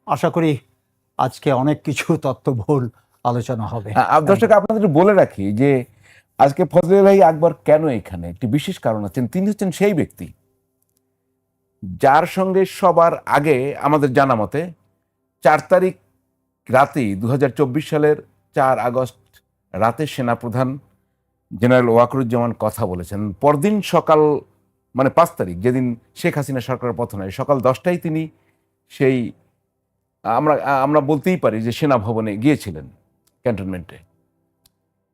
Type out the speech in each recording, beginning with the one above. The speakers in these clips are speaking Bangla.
আশা করি আজকে অনেক কিছু তথ্যবহুল আলোচনা হবে। দর্শক আপনাদের বলে রাখি যে আজকে ফজলে ভাই আকবর কেন এখানে, একটি বিশেষ কারণ আছেন। তিনি হচ্ছেন সেই ব্যক্তি যার সঙ্গে সবার আগে আমাদের জানা মতে 4 তারিখ রাতেই 2024 সালের 4 আগস্ট রাতে সেনাপ্রধান জেনারেল ওয়াকারুজ্জামান কথা বলেছেন। পরদিন সকাল মানে 5 তারিখ, যেদিন শেখ হাসিনা সরকারের পতন হয়, সকাল 10টায় তিনি সেই আমরা বলতেই পারি যে সেনা ভবনে গিয়েছিলেন, ক্যান্টনমেন্টে।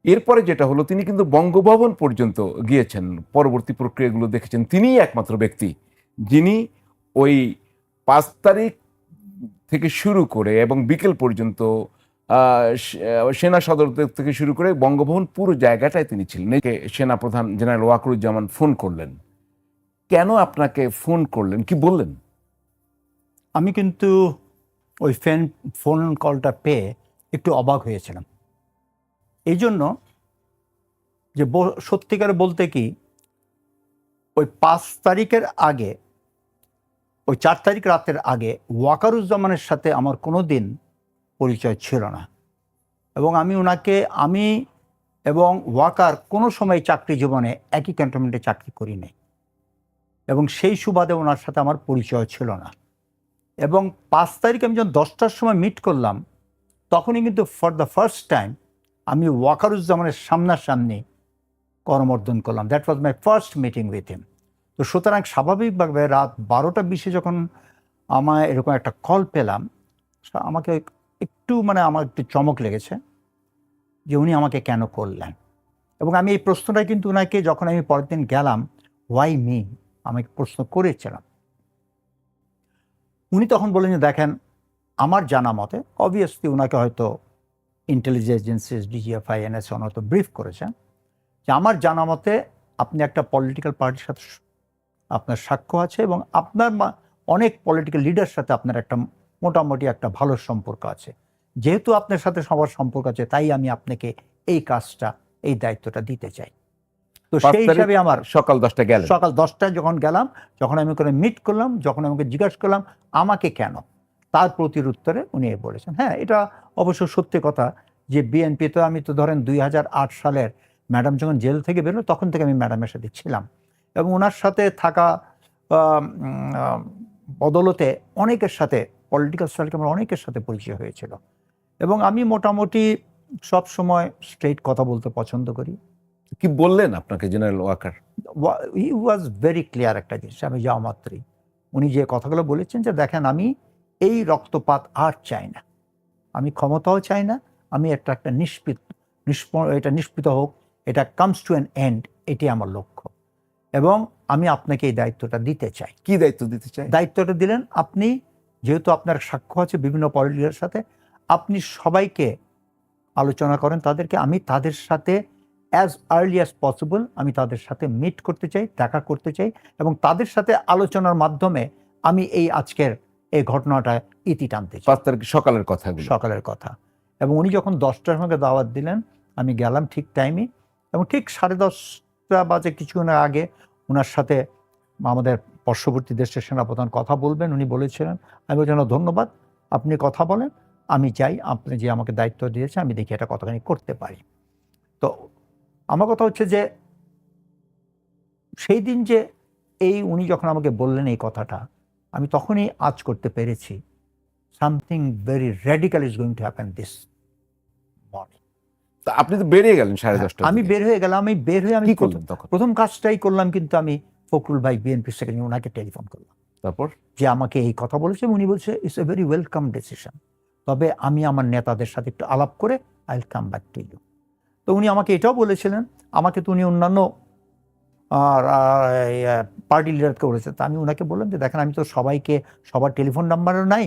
এরপরে যেটা হলো, তিনি কিন্তু বঙ্গভবন পর্যন্ত গিয়েছেন, পরবর্তী প্রক্রিয়াগুলো দেখেছেন। তিনিই একমাত্র ব্যক্তি যিনি ওই 5 তারিখ থেকে শুরু করে এবং বিকেল পর্যন্ত সেনা সদর থেকে শুরু করে বঙ্গভবন পুরো জায়গাটায় তিনি ছিলেন। সেনা প্রধান জেনারেল ওয়াকারুজ্জামান ফোন করলেন। কেন আপনাকে ফোন করলেন, কি বললেন? আমি কিন্তু ওই ফোন কলটা পেয়ে একটু অবাক হয়েছিলাম। এই জন্য যে সত্যিকারে বলতে কি, ওই 5 তারিখের আগে, ওই 4 তারিখ রাতের আগে ওয়াকারুজ্জামানের সাথে আমার কোনো দিন পরিচয় ছিল না। এবং আমি এবং ওয়াকার কোনো সময় চাকরি জীবনে একই ক্যান্টনমেন্টে চাকরি করি নাই, এবং সেই সুবাদে ওনার সাথে আমার পরিচয় ছিল না। এবং 5 তারিখ আমি যখন 10টার সময় মিট করলাম, তখনই কিন্তু ফর দ্য ফার্স্ট টাইম আমি ওয়াকারুজ্জামানের সামনাসামনি করমর্দন করলাম। That was my first meeting with him. তো সুতরাং স্বাভাবিকভাবে রাত 12টা 20-এ যখন আমার এরকম একটা কল পেলাম, আমাকে একটু আমার একটু চমক লেগেছে যে উনি আমাকে কেন করলেন। এবং আমি এই প্রশ্নটা কিন্তু ওনাকে, যখন আমি পরের দিন গেলাম, ওয়াই মি, আমাকে প্রশ্ন করেছিলাম। উনি তখন বললেন যে দেখেন, আমার জানা মতে, অবভিয়াসলি ওনাকে হয়তো ইন্টেলিজেন্স এজেন্সিস, ডিজিএফআই, এনএসএ হয়তো ব্রিফ করেছেন, যে আমার জানা মতে আপনি একটা পলিটিক্যাল পার্টির সাথে আপনার সাক্ষ্য আছে, এবং আপনার অনেক পলিটিক্যাল লিডার সাথে আপনার একটা মোটামুটি একটা ভালো সম্পর্ক আছে। যেহেতু আপনার সাথে সবার সম্পর্ক আছে, তাই আমি আপনাকে এই কাজটা, এই দায়িত্বটা দিতে চাই। তো সেই হিসাবে আমার সকাল 10টা গেল। সকাল 10টায় যখন গেলাম, যখন আমি ওখানে মিট করলাম, যখন আমাকে জিজ্ঞাসা করলাম আমাকে কেন, তার প্রতির উত্তরে উনি বলেছেন, হ্যাঁ এটা অবশ্য সত্যি কথা, যে বিএনপি তো, আমি তো ধরেন 2008 সালের ম্যাডাম যখন জেল থেকে বেরোলো, তখন থেকে আমি ম্যাডামের সাথে ছিলাম, এবং ওনার সাথে থাকা বদলতে অনেকের সাথে, পলিটিক্যাল সার্কেল আমার অনেকের সাথে পরিচয় হয়েছিল। এবং আমি মোটামুটি সব সময় স্ট্রেট কথা বলতে পছন্দ করি। কি বললেন আপনাকে General Walker? He was very clear একটা জিনিস, আমি যাওয়া মাত্রই উনি যে কথাগুলো বলেছেন, যে দেখেন আমি এই রক্তপাত আর চাই না, আমি ক্ষমতাও চাই না, আমি একটা এটা নিষ্পৃত হোক, এটা কামস টু অ্যান এন্ড, এটি আমার লক্ষ্য, এবং আমি আপনাকে এই দায়িত্বটা দিতে চাই। কি দায়িত্ব দিতে চাই? দায়িত্বটা দিলেন আপনি, যেহেতু আপনার সাক্ষ্য আছে বিভিন্ন পলিটিক্যালের সাথে, আপনি সবাইকে আলোচনা করেন তাদেরকে, আমি তাদের সাথে অ্যাজ আর্লি অ্যাজ পসিবল আমি তাদের সাথে মিট করতে চাই, দেখা করতে চাই, এবং তাদের সাথে আলোচনার মাধ্যমে আমি এই আজকের এই ঘটনাটা ইতি টানতে চাই। 5 তারিখ সকালের কথা, সকালের কথা। এবং উনি যখন 10টার সঙ্গে দাওয়াত দিলেন, আমি গেলাম ঠিক টাইমে, এবং ঠিক 10:30 বাজে কিছুক্ষণ আগে ওনার সাথে আমাদের পার্শ্ববর্তী দেশের সেনাপ্রধান কথা বলবেন, উনি বলেছিলেন। আমি বলছিলাম ধন্যবাদ, আপনি কথা বলেন, আমি চাই আপনি যে আমাকে দায়িত্ব দিয়েছে, আমি দেখি এটা কতখানি করতে পারি। তো আমার কথা হচ্ছে যে সেই দিন যে উনি যখন আমাকে বললেন এই কথাটা, আমি তখনই আজ করতে পেরেছি, something very radical is going to happen this morning. আপনি তো বেরিয়ে গেলেন 10:30। আমি বের হয়ে গেলাম। আমি বের হয়ে আমি কি করলেন তখন? প্রথম কাজটাই করলাম, কিন্তু আমি ফখরুল ভাই বিএনপি সেক্রেটারি, ওনাকে টেলিফোন করলাম। তারপর যে আমাকে এই কথা বলেছে, উনি বলছে it's a very welcome decision, তবে আমি আমার নেতাদের সাথে একটু আলাপ করে I will come back to you. তো উনি আমাকে এটাও বলেছিলেন, আমাকে তো উনি অন্যান্য পার্টি লিডারকে বলেছে, তা আমি ওনাকে বললাম যে দেখেন, আমি তো সবাইকে, সবার টেলিফোন নাম্বারও নাই,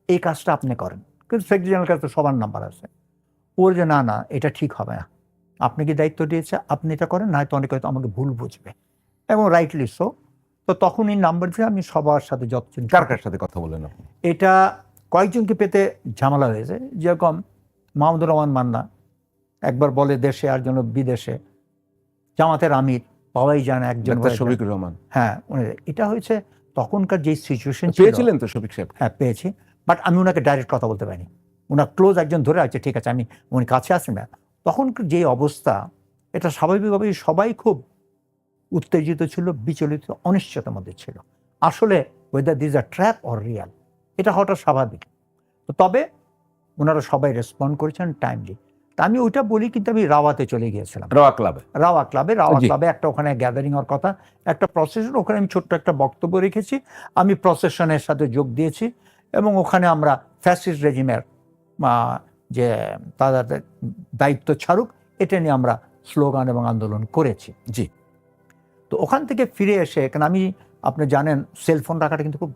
এই কাজটা আপনি করেন, কিন্তু সেক্রেটারি জেনারেল কাছে তো সবার নাম্বার আছে। ওর যে না না, এটা ঠিক হবে না, আপনি কি দায়িত্ব দিয়েছে, আপনি এটা করেন, না হয়তো অনেকে হয়তো আমাকে ভুল বুঝবে, এবং রাইটলি সো। তো তখন এই নাম্বার দিয়ে আমি সবার সাথে যতজন, কার সাথে কথা বললেন আপনি? এটা কয়েকজনকে পেতে ঝামেলা হয়েছে, যেরকম মাহমুদুর রহমান মান্না একবার বলে দেশে, আর জন্য বিদেশে, জামাতের আমির পাওয়াই যায় না একজন, শফিকুর রহমান। হ্যাঁ, এটা হয়েছে তখনকার যে সিচুয়েশন পেয়েছিলেন তো শফিক সাহেব? হ্যাঁ পেয়েছি। বাট আমি ওনাকে ডাইরেক্ট কথা বলতে পারিনি। ওনার ক্লোজ একজন ধরে আছে, ঠিক আছে, উনি কাছে আসেন না। তখন যে অবস্থা, এটা স্বাভাবিকভাবেই সবাই খুব উত্তেজিত ছিল, বিচলিত, অনিশ্চয়তার মধ্যে ছিল। আসলে whether this are trap or real, এটা হওয়াটা স্বাভাবিক। তো তবে ওনারা সবাই রেসপন্ড করেছেন টাইমলি। তা আমি ওইটা বলি, কিন্তু আমি রাওয়াতে চলে গিয়েছিলাম, রাওয়া ক্লাবে একটা ওখানে গ্যাদারিং হওয়ার কথা, একটা প্রসেশন, ওখানে আমি ছোট্ট একটা বক্তব্য রেখেছি। আমি প্রসেশনের সাথে যোগ দিয়েছি এবং ওখানে আমরা ফ্যাসিস্ট রেজিমের যে তাদের দায়িত্ব ছাড়ুক, এটা নিয়ে আমরা স্লোগান এবং আন্দোলন করেছি। জি। তো ওখান থেকে ফিরে এসে, কারণ আমি, আপনি জানেন সেলফোন রাখাটা কিন্তু খুব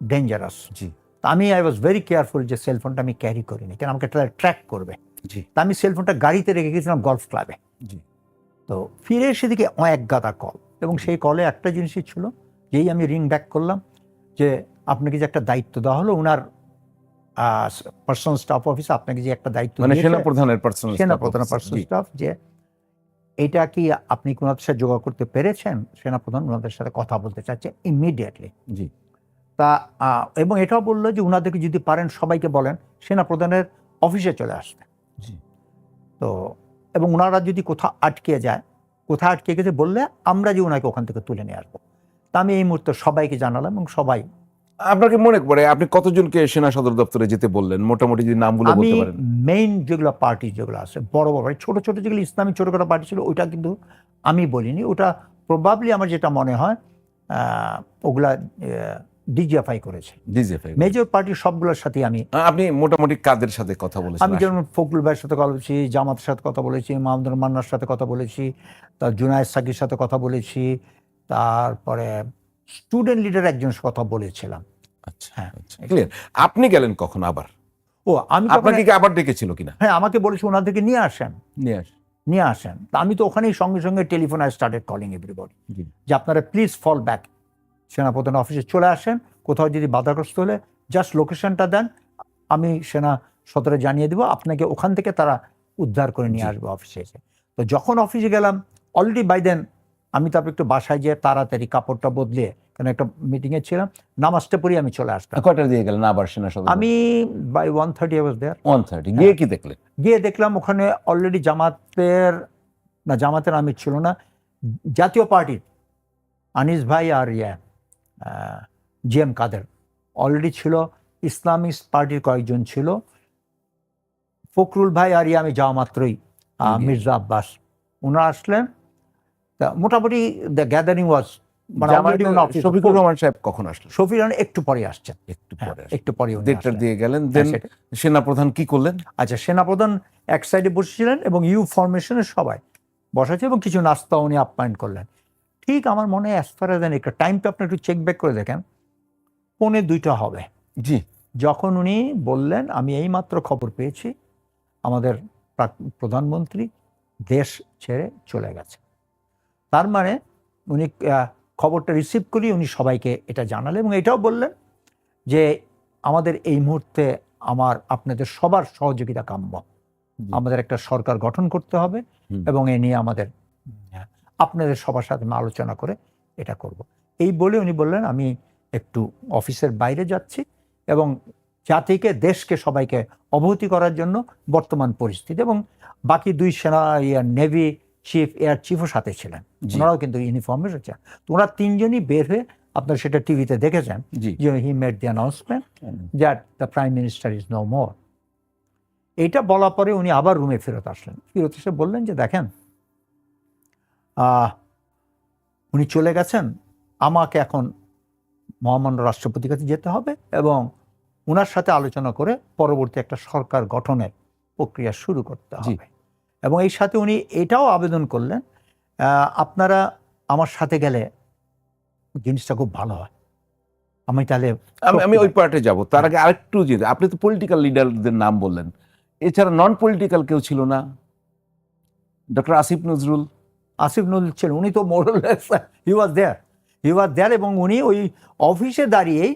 ডেঞ্জারাস। জি। আমি আই ওয়াজ ভেরি কেয়ারফুল যে সেলফোনটা আমি ক্যারি করিনি, কেন আমাকে ট্র্যাক করবে। জি। তা আমি সেলফোনটা গাড়িতে রেখে গেছিলাম গলফ ক্লাবে। জি। তো ফিরে এসে দিকে এক গাদা কল, এবং সেই কলে একটা জিনিসই ছিল, যেই আমি রিং ব্যাক করলাম যে আপনাকে যে একটা দায়িত্ব দেওয়া হলো, ওনার পার্সোনাল স্টাফ অফিসে আপনাকে যে একটা দায়িত্ব, মানে সেনাপ্রধানের পার্সোনাল স্টাফ, যে এটা কি আপনি ওনাদের সাথে যোগাযোগ করতে পেরেছেন? সেনাপ্রধান ওনাদের সাথে কথা বলতে চাচ্ছে ইমিডিয়েটলি। জি। তা এবং এটাও বললো যে ওনাদেরকে যদি পারেন সবাইকে বলেন সেনাপ্রধানের অফিসে চলে আসতে। জি। তো এবং ওনারা যদি কোথাও আটকে যায়, কোথায় আটকে গেছে বললে আমরা যে ওনাকে ওখান থেকে তুলে নিয়ে আসবো। তা আমি এই মুহূর্তে সবাইকে জানালাম, এবং সবাই। আপনাকে মনে পড়ে আপনি কতজনকে সেনা সদর দপ্তরে যেতে বললেন, মোটামুটি যদি নামগুলো বলতে পারেন? মেইন যেগুলো পার্টি যেগুলো আছে, বড় বড় ছোট ছোট যেগুলো ইসলামিক ছোটখাটো পার্টি ছিল, ওইটা কিন্তু আমি বলিনি। ওটা প্রবাবলি আমার যেটা মনে হয় ওগুলা ডিজিএফআই করেছে। মেজর পার্টি সবগুলোর সাথে আপনি মোটামুটি কাদের সাথে কথা বলেছেন? আমি যেমন ফখরুল ভাইয়ের সাথে কথা বলেছি, জামাতের সাথে কথা বলেছি, মাহমুদুর মান্নার সাথে কথা বলেছি, তার জুনায়েদ সাকির সাথে কথা বলেছি, তারপরে স্টুডেন্ট লিডার একজন কথা বলেছিলাম। আচ্ছা, হ্যাঁ, ক্লিয়ার। আপনি গেলেন কখন আবার? আমি আপনাকে কি আবার ডেকেছিল কিনা? হ্যাঁ, আমাকে বলেছে ওনাদেরকে নিয়ে আসেন। তা আমি তো ওখানেই সঙ্গে সঙ্গে telephone I started calling everybody যে আপনারা প্লিজ ফল ব্যাক, সেনাপ্রধান অফিসে চলে আসেন। কোথাও যদি বাধাগ্রস্ত হলে জাস্ট লোকেশনটা দেন, আমি সেনা সদরে জানিয়ে দেবো, আপনাকে ওখান থেকে তারা উদ্ধার করে নিয়ে আসবে অফিসে এসে। তো যখন অফিসে গেলাম, অলরেডি বাই দেন আমি তারপর একটু বাসায় যেয়ে তাড়াতাড়ি কাপড়টা বদলে, কেন একটা মিটিংয়ে ছিলাম, নামাজটা পড়ি আমি চলে আসতাম। কয়টা দিয়ে গেলেন আবার সেনা সদর? আমি বাই 1:30 I was there। 1:30 গিয়ে কি দেখলেন? গিয়ে দেখলাম ওখানে অলরেডি জামাতের আমির ছিল না, জাতীয় পার্টির আনিস ভাই আর জিএম কাদের অলরেডি ছিল, ইসলামিক পার্টির কয়েকজন ছিল, ফখরুল ভাই আর আমি যাওয়া মাত্রই মির্জা আব্বাস ওনারা আসলেন। মোটামুটি দ্য গ্যাদারিং ওয়াজ। শফিকুর রহমান সাহেব কখন আসলেন? শফিকুর রহমান একটু পরে আসছেন, একটু পরে 1:30 দিয়ে গেলেন। দেন সেনাপ্রধান কি করলেন? আচ্ছা, সেনাপ্রধান এক সাইডে বসেছিলেন এবং ইউ ফরমেশনের সবাই বসাচ্ছে, এবং কিছু নাস্তা উনি আপ্যায়ন করলেন। ঠিক আমার মনে হয় অ্যাজ ফার অ্যাজ একটা টাইমটা আপনি একটু চেক ব্যাক করে দেখেন, 1:45 হবে। জি। যখন উনি বললেন আমি এই মাত্র খবর পেয়েছি আমাদের প্রধানমন্ত্রী দেশ ছেড়ে চলে গেছে, তার মানে উনি খবরটা রিসিভ করি উনি সবাইকে এটা জানালেন, এবং এটাও বললেন যে আমাদের এই মুহূর্তে আপনাদের সবার সহযোগিতা কাম্য, আমাদের একটা সরকার গঠন করতে হবে, এবং এ নিয়ে আমাদের আপনাদের সবার সাথে আলোচনা করে এটা করব। এই বলে উনি বললেন আমি একটু অফিসের বাইরে যাচ্ছি, এবং জাতিকে দেশকে সবাইকে অবহিত করার জন্য বর্তমান পরিস্থিতি, এবং বাকি দুই সেনা নেভি চিফ, এয়ার চিফও সাথে ছিলেন, ওনারাও কিন্তু ইউনিফর্মে রয়েছে। তো ওনারা তিনজনই বের হয়ে, আপনারা সেটা টিভিতে দেখেছেন, যে he made the announcement that the prime minister is no more. এইটা বলা পরে উনি আবার রুমে ফেরত আসলেন। ফেরত এসে বললেন যে দেখেন উনি চলে গেছেন, আমাকে এখন মহামান্য রাষ্ট্রপতির কাছে যেতে হবে এবং ওনার সাথে আলোচনা করে পরবর্তী একটা সরকার গঠনের প্রক্রিয়া শুরু করতে হবে। এবং এই সাথে উনি এটাও আবেদন করলেন আপনারা আমার সাথে গেলে জিনিসটা খুব ভালো হয়। আমি তাহলে আমি ওই পার্টে যাব, তার আগে আরেকটু যে আপনি তো পলিটিক্যাল লিডারদের নাম বললেন, এছাড়া নন পলিটিক্যাল কেউ ছিল না? ডক্টর আসিফ নজরুল ছিলেন, উনি তো মোরলেস হি ওয়াজ দেয়ার, এবং উনি ওই অফিসে দাঁড়িয়েই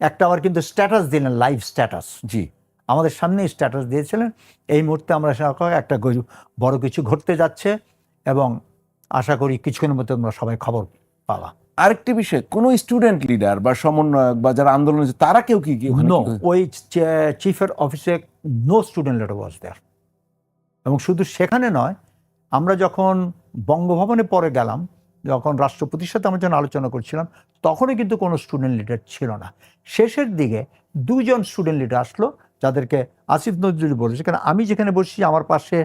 একটা আবার কিন্তু স্ট্যাটাস দিলেন, লাইভ স্ট্যাটাস। জি, আমাদের সামনেই স্ট্যাটাস দিয়েছিলেন, এই মুহূর্তে আমরা একটা বড় কিছু ঘটতে যাচ্ছে এবং আশা করি কিছুক্ষণের মধ্যে তোমরা সবাই খবর পাবা। আরেকটি বিষয়, কোনো স্টুডেন্ট লিডার বা সমন্বয়ক বা যারা আন্দোলন হয়েছে তারা কেউ কি ওখানে নো, কি করে? ওই চিফের অফিসে নো স্টুডেন্ট লিডার ওয়াজ দেয়ার। এবং শুধু সেখানে নয়, আমরা যখন বঙ্গভবনে পরে গেলাম, যখন রাষ্ট্রপতির সাথে আমরা যখন আলোচনা করছিলাম, তখনই কিন্তু কোনো স্টুডেন্ট লিডার ছিল না। শেষের দিকে 2জন স্টুডেন্ট লিডার আসলো, যাদেরকে আসিফ নজরুল বলেছে। কারণ আমি যেখানে বসছি আমার পাশে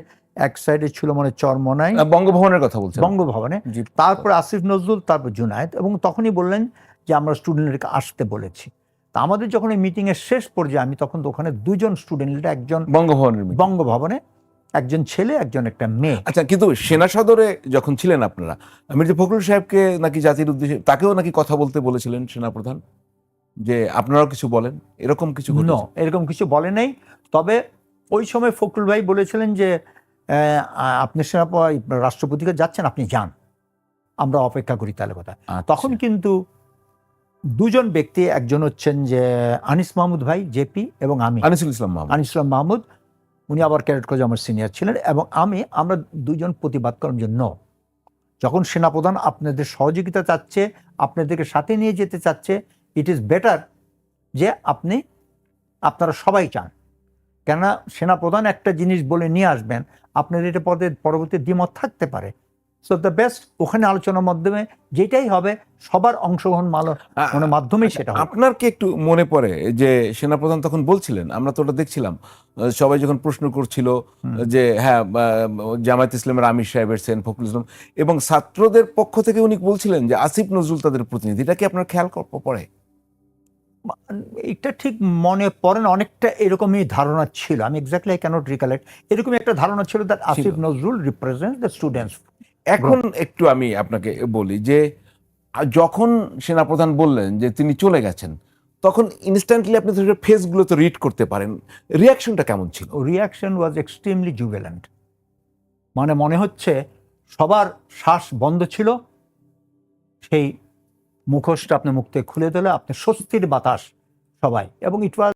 এক সাইডে ছিল মনে চরমনাই, বঙ্গভবনের কথা বলছেন? বঙ্গভবনে, জি। তারপরে আসিফ নজরুল, তারপর জুনায়েদ, এবং তখনই বললেন যে আমরা স্টুডেন্টদেরকে আসতে বলেছি। তা আমাদের যখন এই মিটিংয়ের শেষ পর্যায়ে আমি তখন তো ওখানে 2জন স্টুডেন্ট লিডার, একজন বঙ্গভবনের meeting। বঙ্গভবনে, একজন ছেলে একজন একটা মেয়ে। আচ্ছা, কিন্তু সেনা সদরে যখন ছিলেন আপনারা, মির্জা ফখরুল সাহেবকে নাকি জাতির উদ্দেশ্যে তাকেও নাকি কথা বলতে বলেছিলেন সেনাপ্রধান, যে আপনারাও কিছু বলেন, এরকম কিছু ঘটেছে? নো, এরকম কিছু বলে নাই। তবে ওই সময় ফখরুল ভাই বলেছিলেন যে আপনি রাষ্ট্রপতিকে যাচ্ছেন, আপনি যান, আমরা অপেক্ষা করি তাহলে কথা। আচ্ছা। তখন কিন্তু 2জন ব্যক্তি, একজন হচ্ছেন যে আনিস মাহমুদ ভাই জেপি, এবং আমি আনিসুল ইসলাম মাহমুদ। আনিস ইসলাম মাহমুদ, উনি আবার ক্যাডেট কলেজে আমার সিনিয়র ছিলেন, এবং আমরা 2জন প্রতিবাদ করার জন্য, যখন সেনাপ্রধান আপনাদের সহযোগিতা চাচ্ছে, আপনাদেরকে সাথে নিয়ে যেতে চাচ্ছে, ইট ইজ বেটার যে আপনারা সবাই চান। কেননা সেনাপ্রধান একটা জিনিস বলে নিয়ে আসবেন, আপনাদের এটা পরবর্তী দ্বিমত থাকতে পারে। সো দ্য বেস্ট, ওখানে আলোচনার মাধ্যমে যেটাই হবে সবার অংশগ্রহণ মাধ্যমেই সেটা হবে। আপনার কি একটু মনে পড়ে যে সেনাপ্রধান তখন বলছিলেন, আমরা তো ওটা দেখছিলাম, সবাই যখন প্রশ্ন করছিল যে হ্যাঁ, জামায়াত ইসলামের আমির সাহেব এসেছেন, ফখরুল ইসলাম, এবং ছাত্রদের পক্ষ থেকে উনি বলছিলেন যে আসিফ নজরুল তাদের প্রতিনিধি। এটা কি আপনার খেয়াল পড়ে? এটা ঠিক মনে পড়ে না, অনেকটা এরকমই ধারণা ছিল। আমি এক্স্যাক্টলি আই ক্যানট রিকালেক্ট, এরকমই একটা ধারণা ছিল that Asif Nazrul represent the students. এখন একটু আমি আপনাকে বলি যে যখন সেনাপ্রধান বললেন যে তিনি চলে গেছেন, তখন ইনস্ট্যান্টলি আপনি ফেসগুলো তো রিড করতে পারেন, রিয়াকশনটা কেমন ছিল? রিয়াকশন ওয়াজ এক্সট্রিমলি জুবিল্যান্ট। মানে মনে হচ্ছে সবার শ্বাস বন্ধ ছিল, সেই মুখোশটা আপনি মুখ থেকে খুলে দিলে আপনি স্বস্তির বাতাস সবাই, এবং ইট ওয়াজ